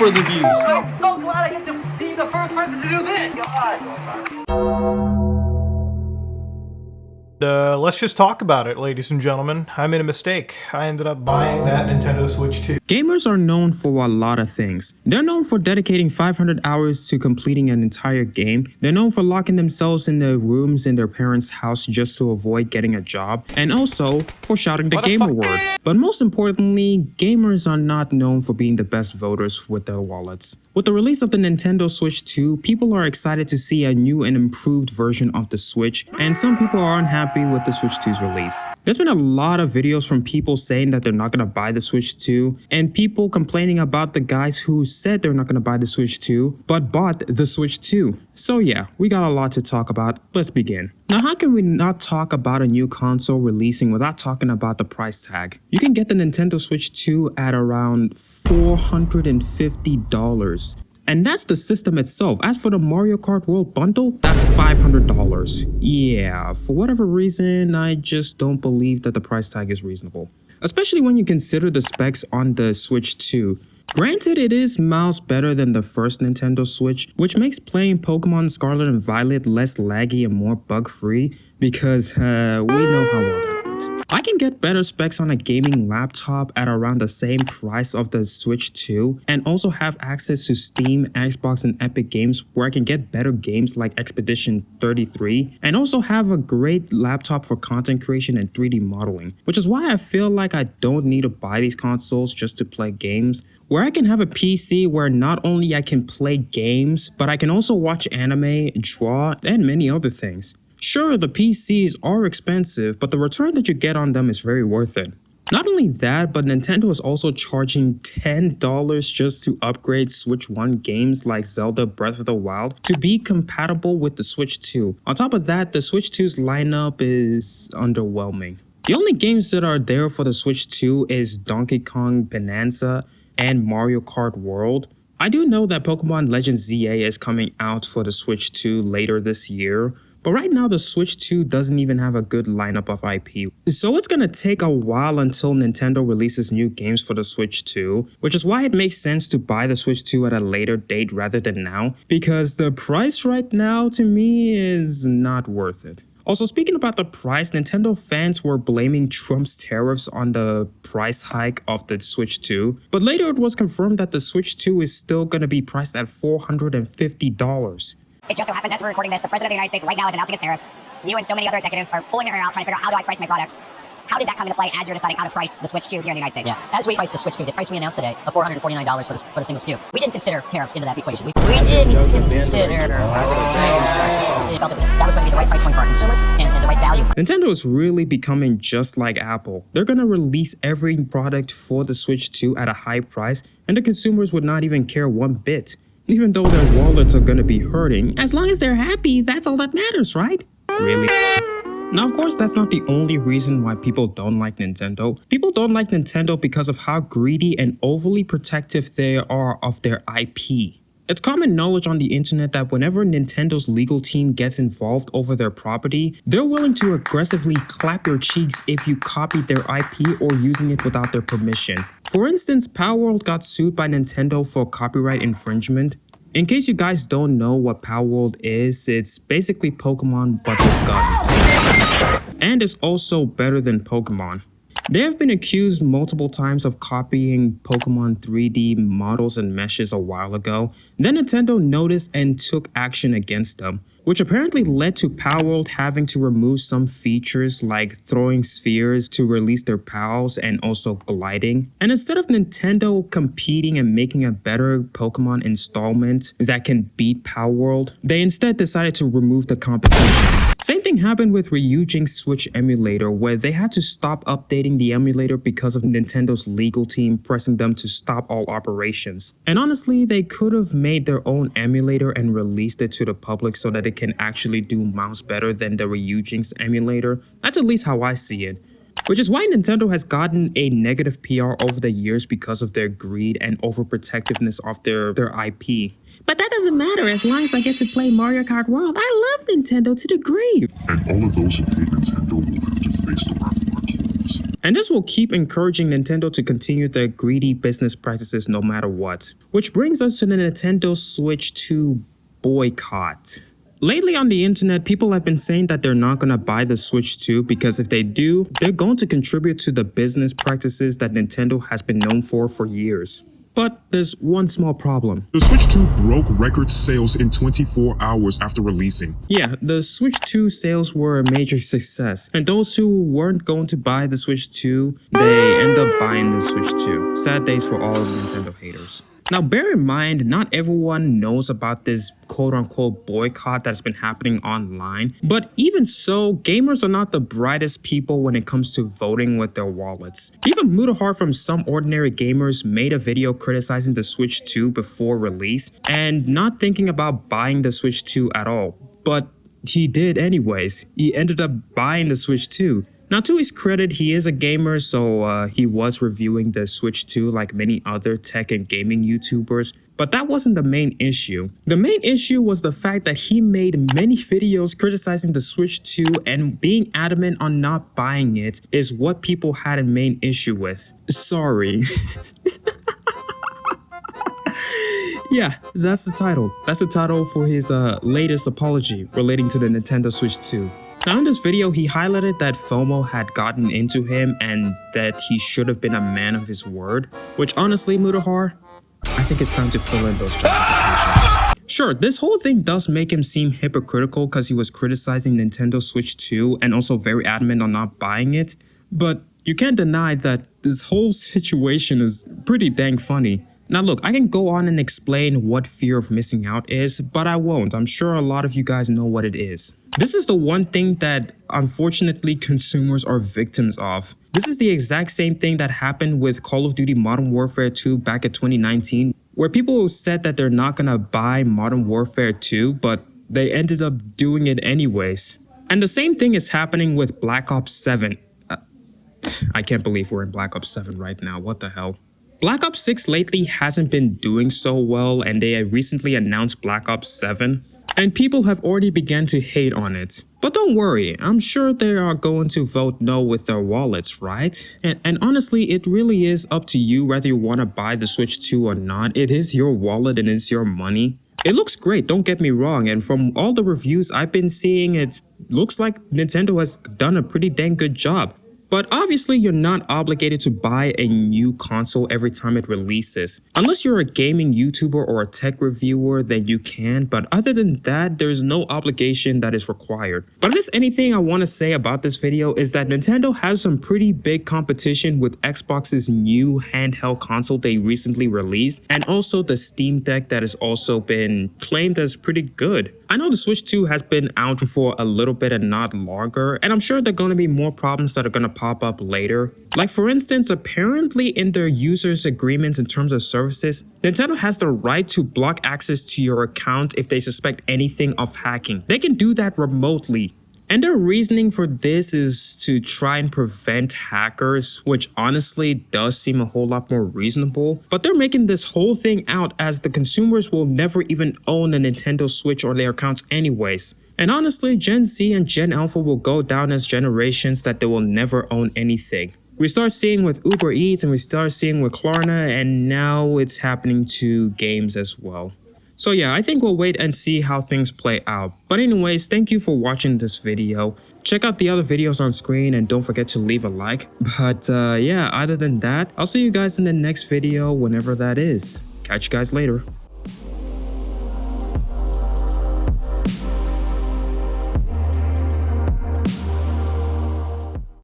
for the views. I'm so glad I get to be the first person to do this! Let's just talk about it, ladies and gentlemen. I made a mistake. I ended up buying that Nintendo Switch 2. Gamers are known for a lot of things. They're known for dedicating 500 hours to completing an entire game. They're known for locking themselves in their rooms in their parents' house just to avoid getting a job. And also for shouting the gamer word. But most importantly, gamers are not known for being the best voters with their wallets. With the release of the Nintendo Switch 2, people are excited to see a new and improved version of the Switch, and some people are unhappy with the Switch 2's release. There's been a lot of videos from people saying that they're not going to buy the Switch 2, and people complaining about the guys who said they're not going to buy the Switch 2, but bought the Switch 2. So yeah, we got a lot to talk about. Let's begin. Now, how can we not talk about a new console releasing without talking about the price tag? You can get the Nintendo Switch 2 at around $450. And that's the system itself. As for the Mario Kart World Bundle, that's $500. Yeah, for whatever reason, I just don't believe that the price tag is reasonable. Especially when you consider the specs on the Switch 2. Granted, it is miles better than the first Nintendo Switch, which makes playing Pokemon Scarlet and Violet less laggy and more bug-free, because we know how well that went. I can get better specs on a gaming laptop at around the same price of the Switch 2, and also have access to Steam, Xbox, and Epic Games where I can get better games like Expedition 33, and also have a great laptop for content creation and 3D modeling, which is why I feel like I don't need to buy these consoles just to play games, where I can have a PC where not only I can play games, but I can also watch anime, draw, and many other things. Sure, the PCs are expensive, but the return that you get on them is very worth it. Not only that, but Nintendo is also charging $10 just to upgrade Switch 1 games like Zelda Breath of the Wild to be compatible with the Switch 2. On top of that, the Switch 2's lineup is underwhelming. The only games that are there for the Switch 2 is Donkey Kong Bonanza and Mario Kart World. I do know that Pokemon Legends ZA is coming out for the Switch 2 later this year, but right now the Switch 2 doesn't even have a good lineup of IP. So it's gonna take a while until Nintendo releases new games for the Switch 2, which is why it makes sense to buy the Switch 2 at a later date rather than now, because the price right now to me is not worth it. Also, speaking about the price, Nintendo fans were blaming Trump's tariffs on the price hike of the Switch 2, but later it was confirmed that the Switch 2 is still going to be priced at $450. It just so happens as we're recording this, the President of the United States right now is announcing his tariffs. You and so many other executives are pulling their hair out trying to figure out how do I price my products. How did that come into play as you're deciding how to price the Switch 2 here in the United States? Yeah, as we price the Switch 2, the price we announced today of $449 for the single SKU, we didn't consider tariffs into that equation. We didn't consider that was going to be the right price point for our consumers and the right value. Nintendo is really becoming just like Apple. They're going to release every product for the Switch 2 at a high price, and the consumers would not even care one bit. Even though their wallets are going to be hurting, as long as they're happy, that's all that matters, right? Really? Now, of course, that's not the only reason why people don't like Nintendo. People don't like Nintendo because of how greedy and overly protective they are of their IP. It's common knowledge on the internet that whenever Nintendo's legal team gets involved over their property, they're willing to aggressively clap your cheeks if you copied their IP or using it without their permission. For instance, Palworld got sued by Nintendo for copyright infringement. In case you guys don't know what Palworld is, it's basically Pokemon but with guns. And it's also better than Pokemon. They have been accused multiple times of copying Pokemon 3D models and meshes a while ago. Then Nintendo noticed and took action against them, which apparently led to Palworld having to remove some features like throwing spheres to release their pals and also gliding. And instead of Nintendo competing and making a better Pokemon installment that can beat Palworld, they instead decided to remove the competition. Same thing happened with Ryujin's Switch emulator, where they had to stop updating the emulator because of Nintendo's legal team pressing them to stop all operations. And honestly, they could have made their own emulator and released it to the public so that it can actually do miles better than the Ryujin's emulator. That's at least how I see it. Which is why Nintendo has gotten a negative PR over the years because of their greed and overprotectiveness of their IP. But that doesn't matter as long as I get to play Mario Kart World. I love Nintendo to the grave. And all of those who hate Nintendo will have to face the wrath of our kings. And this will keep encouraging Nintendo to continue their greedy business practices no matter what. Which brings us to the Nintendo Switch 2 boycott. Lately on the internet, people have been saying that they're not going to buy the Switch 2 because if they do, they're going to contribute to the business practices that Nintendo has been known for years. But there's one small problem. The Switch 2 broke record sales in 24 hours after releasing. Yeah, the Switch 2 sales were a major success, and those who weren't going to buy the Switch 2, they end up buying the Switch 2. Sad days for all Nintendo haters. Now, bear in mind, not everyone knows about this quote-unquote boycott that's been happening online. But even so, gamers are not the brightest people when it comes to voting with their wallets. Even Mutahar from Some Ordinary Gamers made a video criticizing the Switch 2 before release and not thinking about buying the Switch 2 at all. But he did anyways. He ended up buying the Switch 2. Now, to his credit, he is a gamer, so he was reviewing the Switch 2 like many other tech and gaming YouTubers. But that wasn't the main issue. The main issue was the fact that he made many videos criticizing the Switch 2, and being adamant on not buying it is what people had a main issue with. Sorry. Yeah, that's the title. That's the title for his latest apology relating to the Nintendo Switch 2. Now in this video, he highlighted that FOMO had gotten into him and that he should have been a man of his word, which honestly, Mutahar, I think it's time to fill in those justifications. Sure, this whole thing does make him seem hypocritical because he was criticizing Nintendo Switch 2 and also very adamant on not buying it, but you can't deny that this whole situation is pretty dang funny. Now look, I can go on and explain what fear of missing out is, but I won't. I'm sure a lot of you guys know what it is. This is the one thing that unfortunately consumers are victims of. This is the exact same thing that happened with Call of Duty Modern Warfare 2 back in 2019, where people said that they're not gonna buy Modern Warfare 2, but they ended up doing it anyways. And the same thing is happening with Black Ops 7. I can't believe we're in Black Ops 7 right now, what the hell? Black Ops 6 lately hasn't been doing so well, and they recently announced Black Ops 7. And people have already begun to hate on it. But don't worry, I'm sure they are going to vote no with their wallets, right? And honestly, it really is up to you whether you want to buy the Switch 2 or not. It is your wallet and it's your money. It looks great, don't get me wrong, and from all the reviews I've been seeing, it looks like Nintendo has done a pretty dang good job. But obviously, you're not obligated to buy a new console every time it releases. Unless you're a gaming YouTuber or a tech reviewer, then you can, but other than that, there's no obligation that is required. But if there's anything I want to say about this video is that Nintendo has some pretty big competition with Xbox's new handheld console they recently released, and also the Steam Deck that has also been claimed as pretty good. I know the Switch 2 has been out for a little bit and not longer, and I'm sure there are going to be more problems that are going to pop up later. Like for instance, apparently in their users agreements in terms of services, Nintendo has the right to block access to your account if they suspect anything of hacking. They can do that remotely. And their reasoning for this is to try and prevent hackers, which honestly does seem a whole lot more reasonable. But they're making this whole thing out as the consumers will never even own a Nintendo Switch or their accounts anyways. And honestly, Gen Z and Gen Alpha will go down as generations that they will never own anything. We start seeing with Uber Eats and we start seeing with Klarna, and now it's happening to games as well. So yeah, I think we'll wait and see how things play out. But anyways, thank you for watching this video. Check out the other videos on screen and don't forget to leave a like. But yeah, other than that, I'll see you guys in the next video whenever that is. Catch you guys later.